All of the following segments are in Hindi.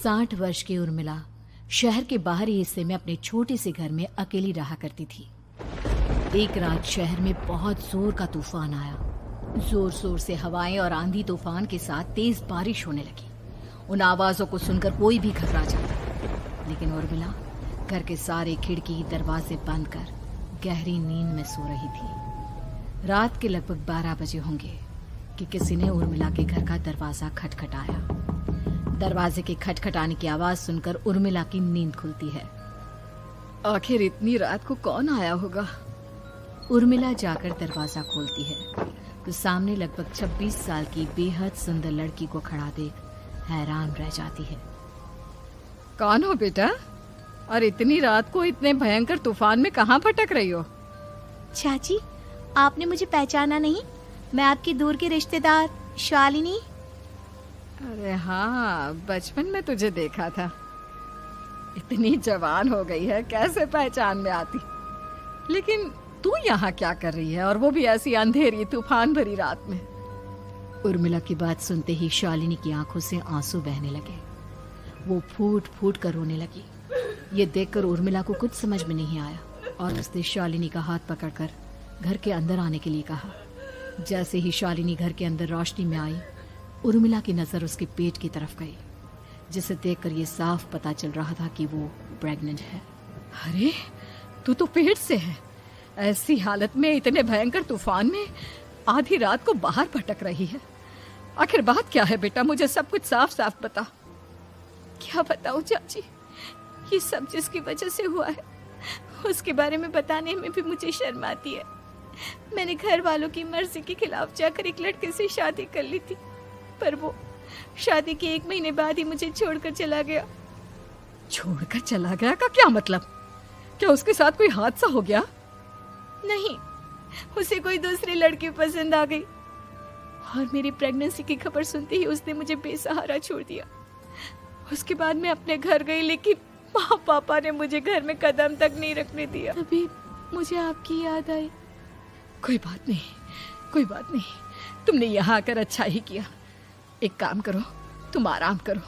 60 वर्ष की उर्मिला शहर के बाहरी हिस्से में अपने छोटे से घर में अकेली रहा करती थी। एक रात शहर में बहुत जोर का तूफान आया। जोर जोर से हवाएं और आंधी तूफान के साथ तेज बारिश होने लगी। उन आवाजों को सुनकर कोई भी घबरा जाता, लेकिन उर्मिला घर के सारे खिड़की दरवाजे बंद कर गहरी नींद में सो रही थी। रात के लगभग 12 बजे होंगे कि किसी ने उर्मिला के घर का दरवाजा खटखटाया। दरवाजे के खटखटाने की आवाज सुनकर उर्मिला की नींद खुलती है। आखिर इतनी रात को कौन आया होगा? उर्मिला जाकर दरवाजा खोलती है तो सामने लगभग 26 साल की बेहद सुंदर लड़की को खड़ा देख हैरान रह जाती है। कौन हो बेटा, और इतनी रात को इतने भयंकर तूफान में कहाँ भटक रही हो? चाची, आपने मुझे पहचाना नहीं? मैं आपकी दूर की रिश्तेदार शालिनी। अरे हाँ, बचपन में तुझे देखा था। इतनी जवान हो गई है, कैसे पहचान में आती। लेकिन तू यहाँ क्या कर रही है, और वो भी ऐसी अंधेरी तूफान भरी रात में? उर्मिला की बात सुनते ही शालिनी की आंखों से आंसू बहने लगे। वो फूट फूट कर रोने लगी। ये देखकर उर्मिला को कुछ समझ में नहीं आया और उसने शालिनी का हाथ पकड़कर घर के अंदर आने के लिए कहा। जैसे ही शालिनी घर के अंदर रोशनी में आई, उर्मिला की नजर उसके पेट की तरफ गई, जिसे देखकर ये साफ पता चल रहा था कि वो प्रेग्नेंट है। अरे, तू तो पेट से है। ऐसी हालत में इतने भयंकर तूफान में आधी रात को बाहर भटक रही है। आखिर बात क्या है बेटा, मुझे सब कुछ साफ साफ बता। क्या बताऊं चाची, ये सब जिसकी वजह से हुआ है उसके बारे में बताने में भी मुझे शर्म आती है। मैंने घर वालों की मर्जी के खिलाफ जाकर एक लड़के से शादी कर ली थी, पर वो शादी के 1 महीने बाद ही मुझे छोड़कर चला गया। छोड़कर चला गया का क्या मतलब? क्या उसके साथ कोई हादसा हो गया? नहीं, उसे कोई दूसरी लड़की पसंद आ गई और मेरी प्रेगनेंसी की खबर सुनते ही उसने मुझे बेसहारा छोड़ दिया। उसके बाद मैं अपने घर गई, लेकिन माँ पापा ने मुझे घर में कदम तक नहीं रखने दिया। तभी मुझे आपकी याद आई। कोई बात नहीं, कोई बात नहीं, तुमने यहाँ आकर अच्छा ही किया। एक काम करो, तुम आराम करो।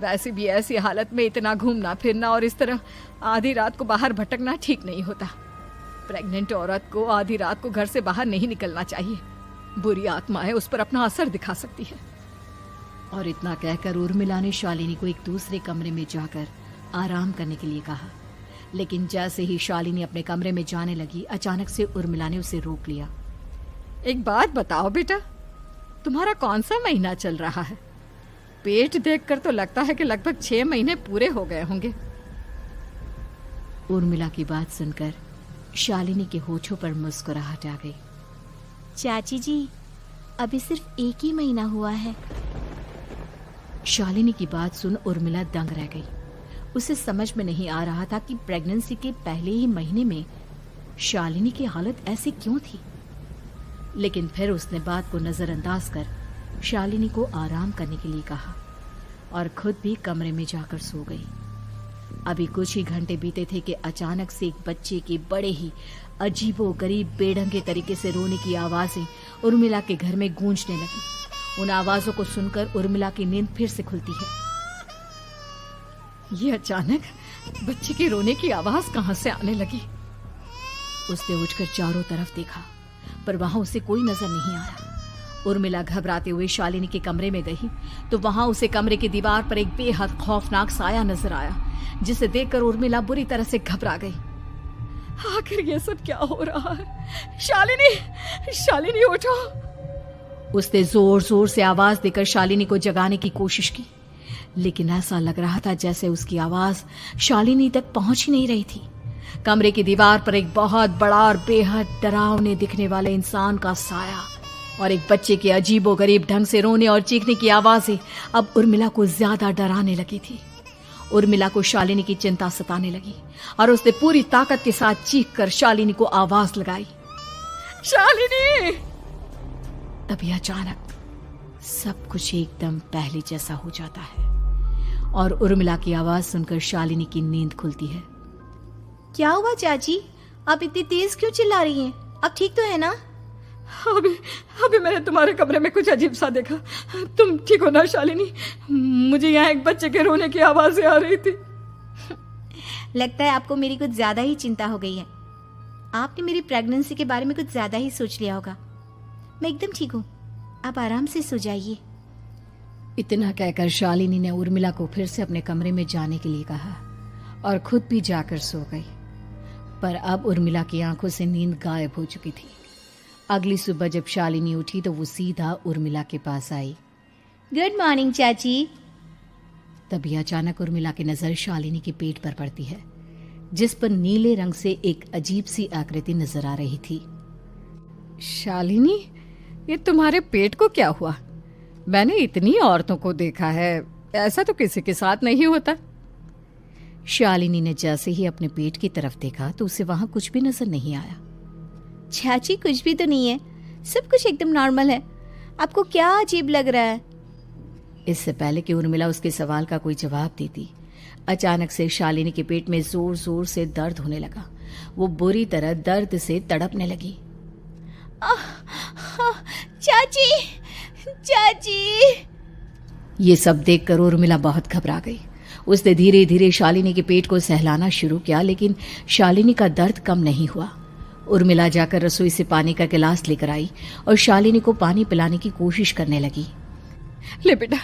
वैसे भी ऐसी हालत में इतना घूमना फिरना और इस तरह आधी रात को बाहर भटकना ठीक नहीं होता। प्रेग्नेंट औरत को आधी रात को घर से बाहर नहीं निकलना चाहिए। बुरी आत्माएं उस पर अपना असर दिखा सकती है। और इतना कहकर उर्मिला ने शालिनी को एक दूसरे कमरे में जाकर आराम करने के लिए कहा। लेकिन जैसे ही शालिनी अपने कमरे में जाने लगी, अचानक से उर्मिला ने उसे रोक लिया। एक बात बताओ बेटा, तुम्हारा कौन सा महीना चल रहा है? पेट देखकर तो लगता है कि लगभग 6 महीने पूरे हो गए होंगे। उर्मिला की बात सुनकर शालिनी के होठों पर मुस्कुराहट आ गई। चाची जी, अभी सिर्फ 1 ही महीना हुआ है। शालिनी की बात सुन उर्मिला दंग रह गई। उसे समझ में नहीं आ रहा था कि प्रेगनेंसी के पहले ही महीने में शालिनी की हालत ऐसी क्यों थी। लेकिन फिर उसने बात को नजरअंदाज कर शालिनी को आराम करने के लिए कहा और खुद भी कमरे में जाकर सो गई। अभी कुछ ही घंटे बीते थे कि अचानक से एक बच्चे के बड़े ही अजीबोगरीब बेढंगे तरीके से रोने की आवाजें उर्मिला के घर में गूंजने लगी। उन आवाजों को सुनकर उर्मिला की नींद फिर से खुलती है। ये अचानक बच्चे के रोने की आवाज कहां से आने लगी? उसने उठकर चारों तरफ देखा, पर वहां उसे कोई नजर नहीं आया। उर्मिला घबराते हुए शालिनी के कमरे में गई तो वहां उसे कमरे की दीवार पर एक बेहद खौफनाक साया नजर आया, जिसे देखकर उर्मिला बुरी तरह से घबरा गई। आखिर ये सब क्या हो रहा है? शालिनी, शालिनी उठो! उसने जोर जोर से आवाज देकर शालिनी को जगाने की कोशिश की, लेकिन ऐसा लग रहा था जैसे उसकी आवाज शालिनी तक पहुंच ही नहीं रही थी। कमरे की दीवार पर एक बहुत बड़ा और बेहद डरावने दिखने वाले इंसान का साया और एक बच्चे के अजीबोगरीब ढंग से रोने और चीखने की आवाजें अब उर्मिला को ज्यादा डराने लगी थी। उर्मिला को शालिनी की चिंता सताने लगी और उसने पूरी ताकत के साथ चीखकर शालिनी को आवाज लगाई, शालिनी! तभी अचानक सब कुछ एकदम पहले जैसा हो जाता है और उर्मिला की आवाज सुनकर शालिनी की नींद खुलती है। क्या हुआ चाची, आप इतनी तेज क्यों चिल्ला रही हैं? आप ठीक तो है ना? अभी अभी मैंने तुम्हारे कमरे में कुछ अजीब सा देखा। तुम ठीक हो ना शालिनी? मुझे यहाँ एक बच्चे के रोने की आवाज़ें आ रही थी। लगता है आपको मेरी कुछ ज़्यादा ही चिंता हो गई है। आपने मेरी प्रेगनेंसी के बारे में कुछ ज़्यादा ही सोच लिया होगा। मैं एकदम ठीक हूँ, आप आराम से सो जाइए। इतना कहकर शालिनी ने उर्मिला को फिर से अपने कमरे में जाने के लिए कहा और खुद भी जाकर सो गई। पर अब उर्मिला की आंखों से नींद गायब हो चुकी थी। अगली सुबह जब शालिनी उठी तो वो सीधा उर्मिला के पास आई। गुड मॉर्निंग चाची। तभी अचानक उर्मिला की नजर शालिनी के पेट पर पड़ती है, जिस पर नीले रंग से एक अजीब सी आकृति नजर आ रही थी। शालिनी, ये तुम्हारे पेट को क्या हुआ? मैंने इतनी औरतों को देखा है, ऐसा तो किसी के साथ नहीं होता। शालिनी ने जैसे ही अपने पेट की तरफ देखा तो उसे वहां कुछ भी नजर नहीं आया। चाची कुछ भी तो नहीं है, सब कुछ एकदम नॉर्मल है। आपको क्या अजीब लग रहा है? इससे पहले कि उर्मिला उसके सवाल का कोई जवाब देती, अचानक से शालिनी के पेट में जोर जोर से दर्द होने लगा। वो बुरी तरह दर्द से तड़पने लगी। चाची, चाची। ये सब देखकर उर्मिला बहुत घबरा गई। उसने धीरे धीरे शालिनी के पेट को सहलाना शुरू किया, लेकिन शालिनी का दर्द कम नहीं हुआ। उर्मिला जाकर रसोई से पानी का गिलास लेकर आई और शालिनी को पानी पिलाने की कोशिश करने लगी। ले बेटा,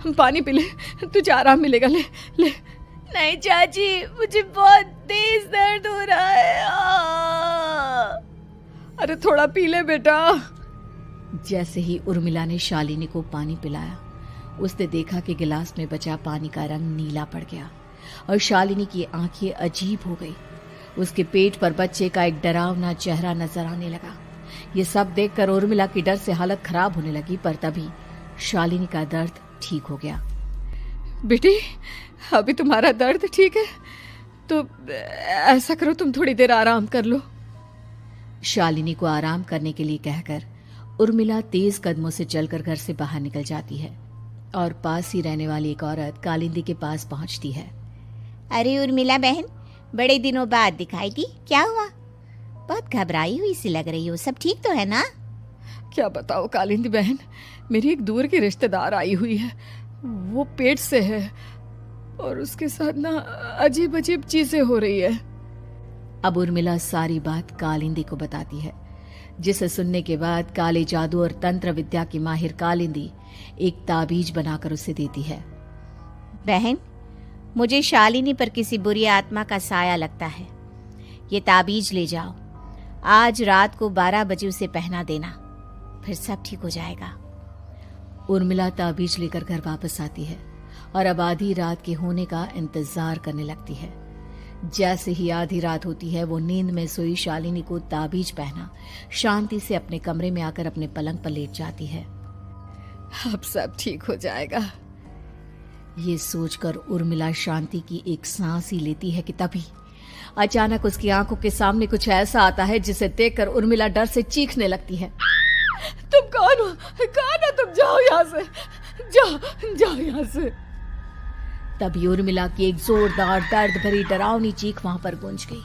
पानी पी ले, तुझे आराम मिलेगा। ले ले। नहीं चाची, मुझे बहुत तेज दर्द हो रहा है। अरे थोड़ा पी ले बेटा। जैसे ही उर्मिला ने शालिनी को पानी पिलाया, उसने देखा कि गिलास में बचा पानी का रंग नीला पड़ गया और शालिनी की आंखें अजीब हो गई। उसके पेट पर बच्चे का एक डरावना चेहरा नजर आने लगा। ये सब देखकर उर्मिला की डर से हालत खराब होने लगी, पर तभी शालिनी का दर्द ठीक हो गया। बेटी, अभी तुम्हारा दर्द ठीक है तो ऐसा करो, तुम थोड़ी देर आराम कर लो। शालिनी को आराम करने के लिए कहकर उर्मिला तेज कदमों से चलकर घर से बाहर निकल जाती है और पास ही रहने वाली एक औरत कालिंदी के पास पहुंचती है। अरे उर्मिला बहन, बड़े दिनों बाद दिखाई दी, क्या हुआ? बहुत घबराई हुई सी लग रही हो, सब ठीक तो है ना? क्या बताओ कालिंदी बहन, मेरी एक दूर की रिश्तेदार आई हुई है। वो पेट से है और उसके साथ ना अजीब अजीब चीजें हो रही है। अब उर्मिला सारी बात कालिंदी को बताती है, जिसे सुनने के बाद काले जादू और तंत्र विद्या की माहिर कालिंदी एक ताबीज बनाकर उसे देती है। बहन, मुझे शालिनी पर किसी बुरी आत्मा का साया लगता है। ये ताबीज ले जाओ, आज रात को 12 बजे उसे पहना देना, फिर सब ठीक हो जाएगा। उर्मिला ताबीज लेकर घर वापस आती है और अब आधी रात के होने का इंतजार करने लगती है। जैसे ही आधी रात होती है, वो नींद में सोई शालिनी को ताबीज पहना शांति से अपने कमरे में आकर अपने पलंग पर लेट जाती है। अब सब ठीक हो जाएगा। ये सोचकर उर्मिला शांति की एक सांस ही लेती है कि तभी अचानक उसकी आंखों के सामने कुछ ऐसा आता है जिसे देखकर उर्मिला डर से चीखने लगती है। तुम कौन हो? कौन हो तुम? जाओ यहाँ से, जाओ जाओ यहाँ से। तभी उर्मिला की एक जोरदार दर्द भरी डरावनी चीख वहां पर गूंज गई।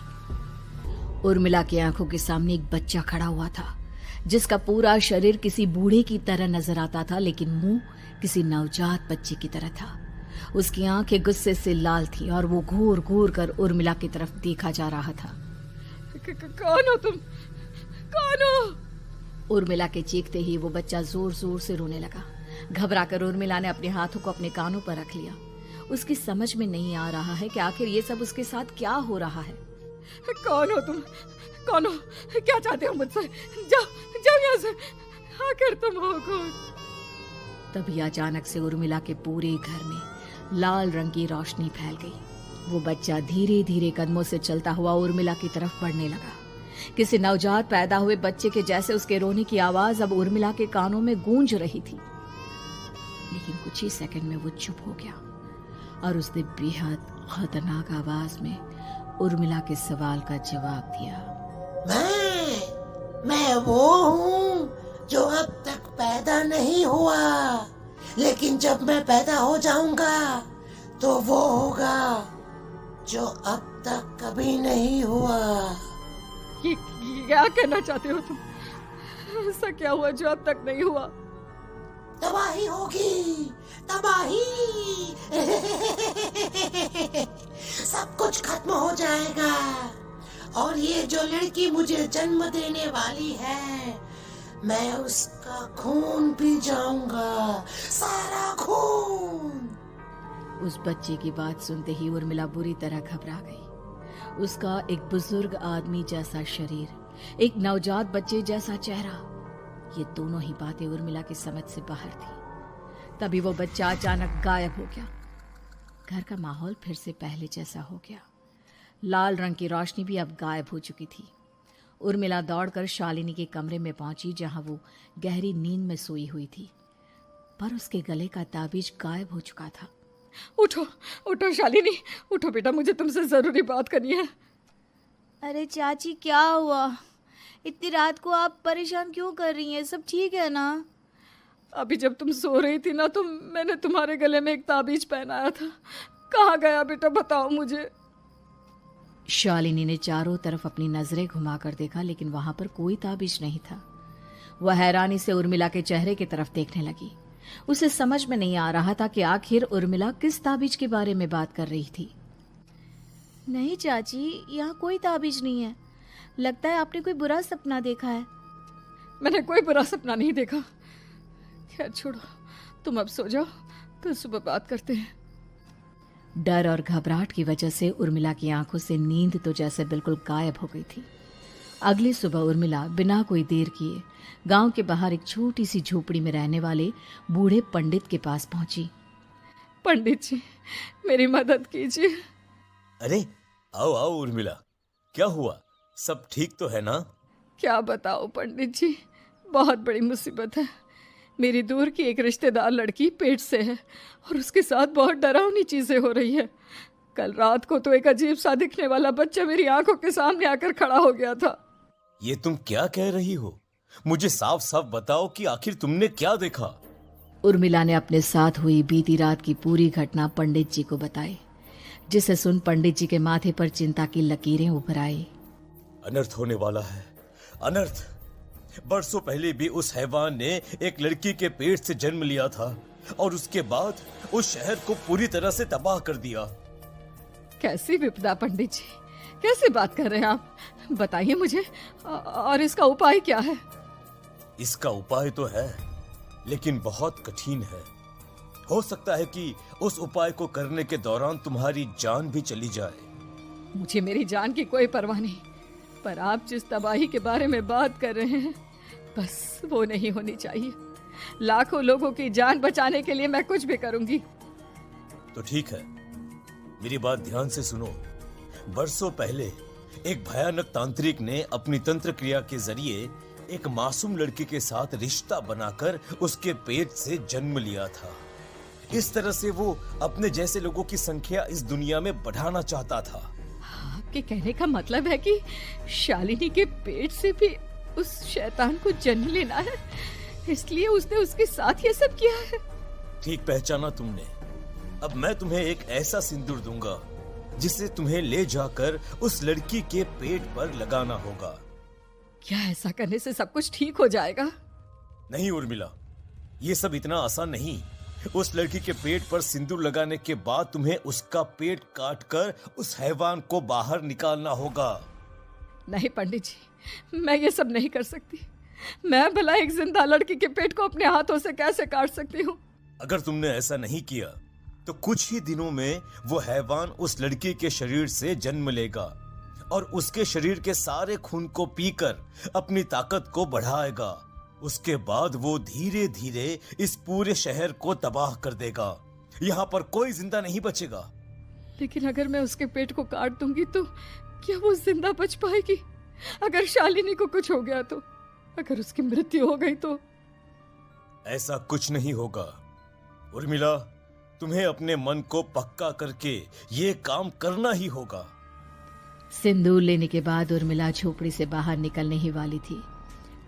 उर्मिला की आंखों के सामने एक बच्चा खड़ा हुआ था, जिसका पूरा शरीर किसी बूढ़े की तरह नजर आता था, लेकिन मुंह किसी नवजात बच्चे की तरह था। उसकी आंखें गुस्से से लाल थी और वो घूर घूर कर उर्मिला की तरफ देखा जा रहा था। कौन हो तुम? कौन हो? उर्मिला के चीखते ही वो बच्चा जोर जोर से रोने लगा। घबराकर उर्मिला ने अपने हाथों को अपने कानों पर रख लिया। उसकी समझ में नहीं आ रहा है कि आखिर ये सब उसके साथ क्या हो रहा है। कौन हो तुम? कौन हो? क्या चाहते हो मुझसे? जाओ जाओ यहाँ से, आखिर तुम हो कौन? तभी अचानक से उर्मिला के पूरे घर में लाल रंग की रोशनी फैल गई। वो बच्चा धीरे धीरे कदमों से चलता हुआ उर्मिला की तरफ बढ़ने लगा। किसी नवजात पैदा हुए बच्चे के जैसे उसके रोने की आवाज अब उर्मिला के कानों में गूंज रही थी। लेकिन कुछ ही सेकंड में वो चुप हो गया और उसने बेहद खतरनाक आवाज में उर्मिला के सवाल का जवाब दिया। मैं वो हूँ जो अब तक पैदा नहीं हुआ, लेकिन जब मैं पैदा हो जाऊंगा तो वो होगा जो अब तक कभी नहीं हुआ। ये क्या कहना चाहते हो तुम? ऐसा क्या हुआ जो अब तक नहीं हुआ? तबाही होगी, तबाही। सब कुछ खत्म हो जाएगा और ये जो लड़की मुझे जन्म देने वाली है, मैं उसका खून पी जाऊंगा, सारा खून। उस बच्चे की बात सुनते ही उर्मिला बुरी तरह घबरा गई। उसका एक बुजुर्ग आदमी जैसा शरीर, एक नवजात बच्चे जैसा चेहरा, ये दोनों ही बातें उर्मिला की समझ से बाहर थी। तभी वो बच्चा अचानक गायब हो गया। घर का माहौल फिर से पहले जैसा हो गया। लाल रंग की रोशनी भी अब गायब हो चुकी थी। उर्मिला दौड़कर शालिनी के कमरे में पहुंची, जहां वो गहरी नींद में सोई हुई थी, पर उसके गले का ताबीज गायब हो चुका था। उठो उठो शालिनी, उठो बेटा, मुझे तुमसे जरूरी बात करनी है। अरे चाची क्या हुआ? इतनी रात को आप परेशान क्यों कर रही हैं? सब ठीक है ना? अभी जब तुम सो रही थी ना, तो मैंने तुम्हारे गले में एक ताबीज पहनाया था। कहाँ गया बेटा, बताओ मुझे। शालिनी ने चारों तरफ अपनी नजरें घुमाकर देखा, लेकिन वहां पर कोई ताबीज नहीं था। वह हैरानी से उर्मिला के चेहरे की तरफ देखने लगी। उसे समझ में नहीं आ रहा था कि आखिर उर्मिला किस ताबीज के बारे में बात कर रही थी। नहीं चाची, यहाँ कोई ताबीज नहीं है। लगता है आपने कोई बुरा सपना देखा है। मैंने कोई बुरा सपना नहीं देखा। खैर छोड़ो, तुम अब सो जाओ, तो सुबह बात करते हैं। डर और घबराहट की वजह से उर्मिला की आंखों से नींद तो जैसे बिल्कुल गायब हो गई थी। अगली सुबह उर्मिला बिना कोई देर किए गांव के बाहर एक छोटी सी झोपड़ी में रहने वाले बूढ़े पंडित के पास पहुंची। पंडित जी, मेरी मदद कीजिए। अरे आओ आओ उर्मिला, क्या हुआ? सब ठीक तो है ना? क्या बताओ पंडित जी, बहुत बड़ी मुसीबत है। मेरी दूर की एक रिश्तेदार लड़की पेट से है और उसके साथ बहुत डरावनी चीजें हो रही है। कल रात को तो एक अजीब सा दिखने वाला बच्चा मेरी आंखों के सामने आकर खड़ा हो गया था। ये तुम क्या कह रही हो? मुझे साफ साफ बताओ कि आखिर तुमने क्या देखा? उर्मिला ने अपने साथ हुई बीती रात की पूरी घटना पंडित जी को बताई, जिसे सुन पंडित जी के माथे पर चिंता की लकीरें उभर आई। अनर्थ होने वाला है, अनर्थ। बरसों पहले भी उस हैवान ने एक लड़की के पेट से जन्म लिया था और उसके बाद उस शहर को पूरी तरह से तबाह कर दिया। कैसी विपदा पंडित जी, कैसे बात कर रहे हैं आप? बताइए मुझे, और इसका उपाय क्या है? इसका उपाय तो है, लेकिन बहुत कठिन है। हो सकता है कि उस उपाय को करने के दौरान तुम्हारी जान भी चली जाए। मुझे मेरी जान की कोई परवाह नहीं, पर आप जिस तबाही के बारे में बात कर रहे हैं, बस वो नहीं होनी चाहिए। लाखों लोगों की जान बचाने के लिए मैं कुछ भी करूंगी। तो ठीक है, मेरी बात ध्यान से सुनो। बरसों पहले एक भयानक तांत्रिक ने अपनी तंत्र क्रिया के जरिए एक मासूम लड़की के साथ रिश्ता बनाकर उसके पेट से जन्म लिया था। इस तरह से वो अपने जैसे लोगों की संख्या इस दुनिया में बढ़ाना चाहता था। आपके कहने का मतलब है कि शालिनी के पेट से भी उस शैतान को जन्म लेना है, इसलिए उसने उसके साथ ये सब किया है। ठीक पहचाना तुमने। अब मैं तुम्हें एक ऐसा सिंदूर दूंगा जिसे तुम्हें ले जाकर उस लड़की के पेट पर लगाना होगा। क्या ऐसा करने से सब कुछ ठीक हो जाएगा? नहीं उर्मिला, ये सब इतना आसान नहीं। उस लड़की के पेट पर सिंदूर लगाने के बाद तुम्हें उसका पेट काटकर उस हैवान को बाहर निकालना होगा। नहीं पंडित जी, मैं ये सब नहीं कर सकती। मैं भला एक जिंदा लड़की के पेट को अपने हाथों से कैसे काट सकती हूँ? अगर तुमने ऐसा नहीं किया तो कुछ ही दिनों में वो हैवान उस लड़की के शरीर से जन्म लेगा और उसके शरीर के सारे खून को पीकर अपनी ताकत को बढ़ाएगा। उसके बाद वो धीरे धीरे इस पूरे शहर को तबाह कर देगा। यहाँ पर कोई जिंदा नहीं बचेगा। लेकिन अगर मैं उसके पेट को काट दूंगी तो क्या वो जिंदा बच पाएगी? अगर शालिनी को कुछ हो गया तो, अगर उसकी मृत्यु हो गई तो? ऐसा कुछ नहीं होगा उर्मिला, तुम्हें अपने मन को पक्का करके ये काम करना ही होगा। सिंदूर लेने के बाद उर्मिला झोपड़ी से बाहर निकलने ही वाली थी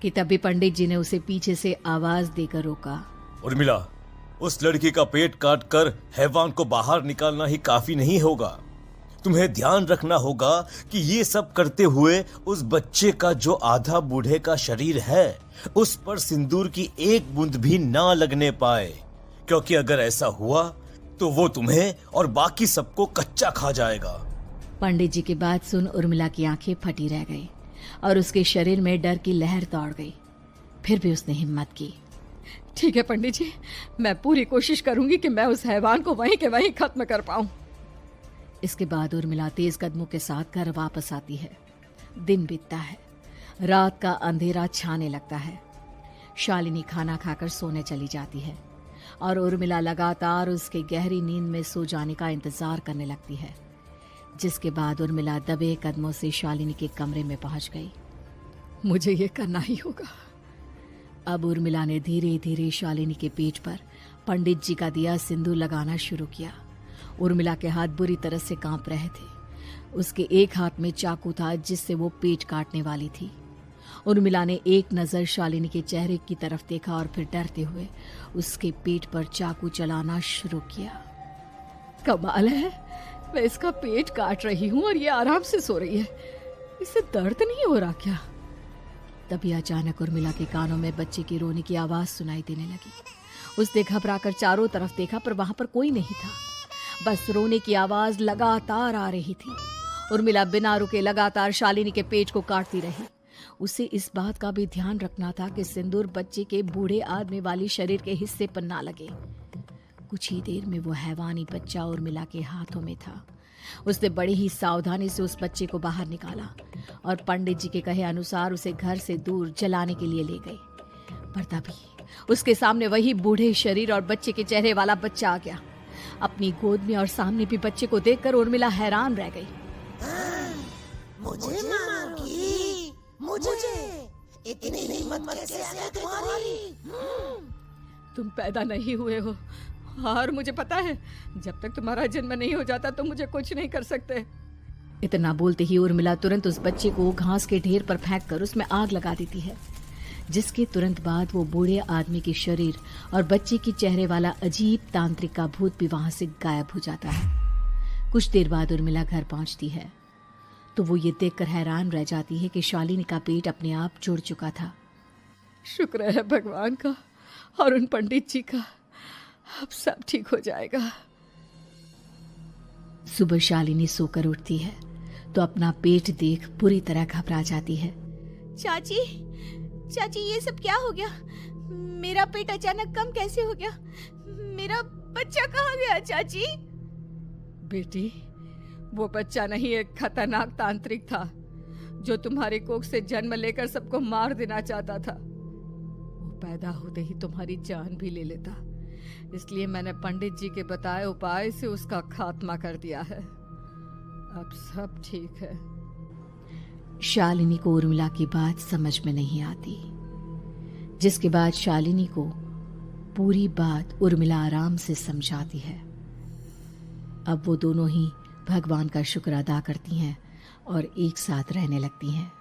कि तभी पंडित जी ने उसे पीछे से आवाज देकर रोका। उर्मिला, उस लड़की का पेट काटकर हैवान को बाहर निकालना ही काफी नहीं होगा। तुम्हें ध्यान रखना होगा कि ये सब करते हुए उस बच्चे का जो आधा बूढ़े का शरीर है उस पर सिंदूर की एक बूंद भी ना लगने पाए, क्योंकि अगर ऐसा हुआ तो वो तुम्हें और बाकी सबको कच्चा खा जाएगा। पंडित जी की बात सुन उर्मिला की आंखें फटी रह गई और उसके शरीर में डर की लहर दौड़ गई। फिर भी उसने हिम्मत की। ठीक है पंडित जी, मैं पूरी कोशिश करूंगी कि मैं उस हैवान को वहीं के वहीं खत्म कर पाऊं। इसके बाद उर्मिला तेज कदमों के साथ घर वापस आती है। दिन बीतता है, रात का अंधेरा छाने लगता है। शालिनी खाना खाकर सोने चली जाती है और उर्मिला लगातार उसके गहरी नींद में सो जाने का इंतजार करने लगती है। जिसके बाद उर्मिला दबे कदमों से शालिनी के कमरे में पहुंच गई। मुझे ये करना ही होगा। अब उर्मिला ने धीरे धीरे शालिनी के पेट पर पंडित जी का दिया सिंदूर लगाना शुरू किया। उर्मिला के हाथ बुरी तरह से कांप रहे थे। उसके एक हाथ में चाकू था जिससे वो पेट काटने वाली थी। उर्मिला ने एक नजर शालिनी के चेहरे की तरफ देखा और फिर डरते हुए उसके पेट पर चाकू चलाना शुरू किया। कमाल है, मैं इसका पेट काट रही हूँ और ये आराम से सो रही है। इसे दर्द नहीं हो रहा क्या? तभी अचानक उर्मिला के कानों में बच्चे की रोने की आवाज सुनाई देने लगी। उसने घबराकर चारों तरफ देखा पर वहां पर कोई नहीं था। बस रोने की आवाज लगातार आ रही थी। उर्मिला बिना रुके लगातार शालिनी के पेट को काटती रही। उसे इस बात का भी ध्यान रखना था कि सिंदूर बच्चे के बूढ़े आदमी वाली शरीर के हिस्से पर ना लगे। कुछ ही देर में वो हैवानी बच्चा उर्मिला के हाथों में था। उसने बड़ी ही सावधानी से उस बच्चे को बाहर निकाला और पंडित जी के कहे अनुसार उसे घर से दूर जलाने के लिए ले गई। पर तभी उसके सामने वही बूढ़े शरीर और बच्चे के चेहरे वाला बच्चा आ गया। अपनी गोद में और सामने भी बच्चे को देखकर उर्मिला हैरान रह गई। मुझे मारोगी? मुझे इतनी हिम्मत कैसे आ गई तुम्हारी? तुम पैदा नहीं हुए हो और मुझे पता है जब तक तुम्हारा जन्म नहीं हो जाता तो मुझे कुछ नहीं कर सकते। इतना बोलते ही उर्मिला तुरंत उस बच्चे को घास के ढेर पर फेंक कर उसमें आग लगा देती है। जिसके तुरंत बाद वो बूढ़े आदमी के शरीर और बच्चे के चेहरे वाला अजीब तांत्रिक का भूत भी वहां से गायब हो जाता है। कुछ देर बाद उर्मिला घर पहुंचती है तो वो ये देखकर हैरान रह जाती है कि शालिनी का पेट अपने आप जुड़ चुका था। शुक्र है भगवान का और उन पंडित जी का, अब सब ठीक हो जाएगा। सुबह शालिनी सोकर उठती है तो अपना पेट देख बुरी तरह घबरा जाती है। चाची, चाची ये सब क्या हो गया? मेरा पेट अचानक कम कैसे हो गया? मेरा बच्चा कहाँ गया चाची? बेटी, वो बच्चा नहीं, एक खतरनाक तांत्रिक था जो तुम्हारे कोख से जन्म लेकर सबको मार देना चाहता था। वो पैदा होते ही तुम्हारी जान भी ले लेता, इसलिए मैंने पंडित जी के बताए उपाय से उसका खात्मा कर दिया है। अब सब ठीक है। शालिनी को उर्मिला की बात समझ में नहीं आती। जिसके बाद शालिनी को पूरी बात उर्मिला आराम से समझाती है। अब वो दोनों ही भगवान का शुक्र अदा करती हैं और एक साथ रहने लगती हैं।